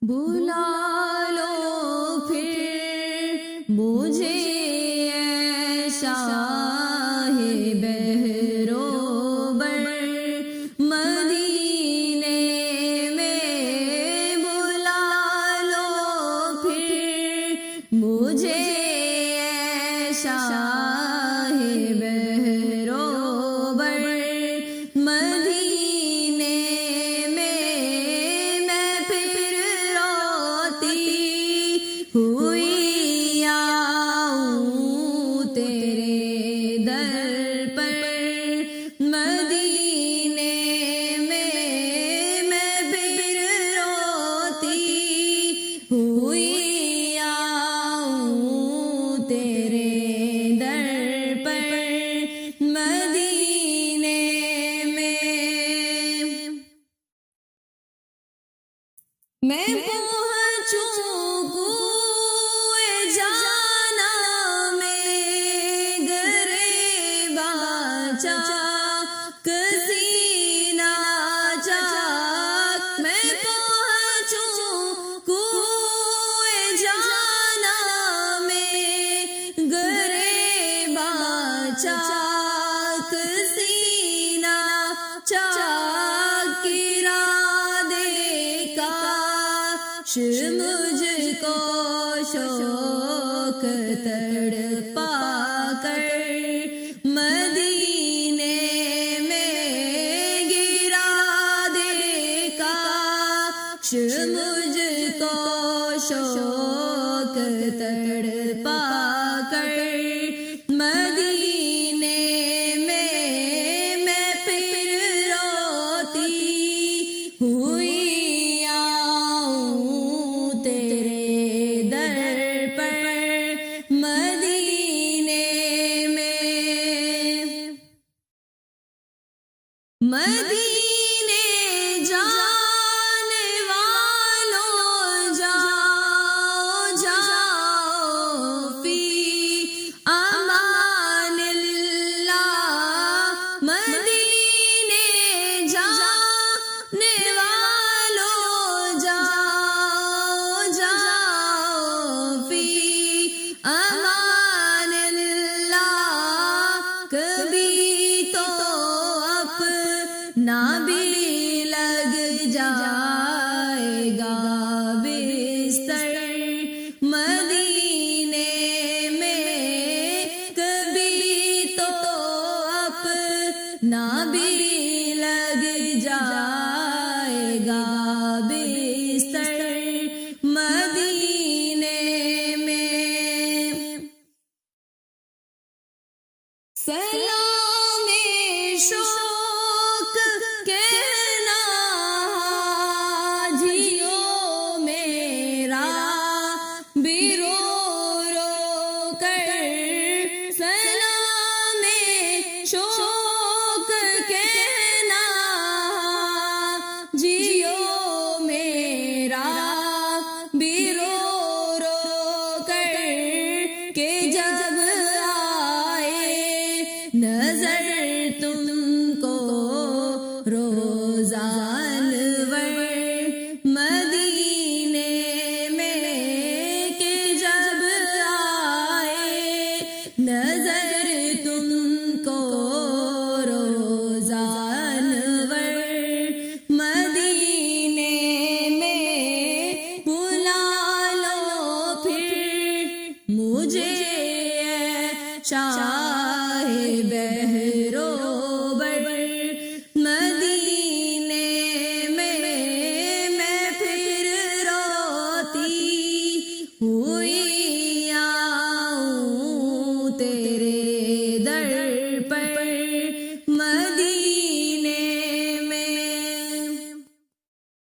بلا لو پھر مجھے اے شاہ بحرو بر مدینے میں، بلا لو پھر مجھے اے شاہ بحرو بر مدینے میں، میں پھر روتی ہوئی آؤں تیرے در پر مدینے میں، میں پھر روتی ہوئی آؤں تیرے در پر مدینے میں پہنچوں کوئے جانا میں گریباں چاک سینہ چاک، میں پہنچوں کوئے جانا میں گریباں چاک سینہ چاک، مجھ کو شوق تڑپا کر مدینے میں گرا دے کاش، مجھ کو شوق تڑپا کر مدینے میں، میں پھر روتی ہوئی تیرے در پر مدینے میں، مدینے جانے والوں جاؤ جاؤ فی امان اللہ، مدینے جانے والوں جاؤ جاؤ فی امان اللہ، کبھی تو اپنا بھی لگ جائے گا بستر مدینے میں، کبھی تو اپنا بھی لگ جائے گا بستر مدینے میں، سلام شوق کہنا حاجیوں میرا بھی رو رو کر، سلام شوق کہنا حاجیوں میرا بھی رو رو کر، کہ جب نظر تم کو روزان ور مدینے میں، کہ جب آئے نظر تم کو روزان ور مدینے میں، بلا لو پھر مجھے اے شاہ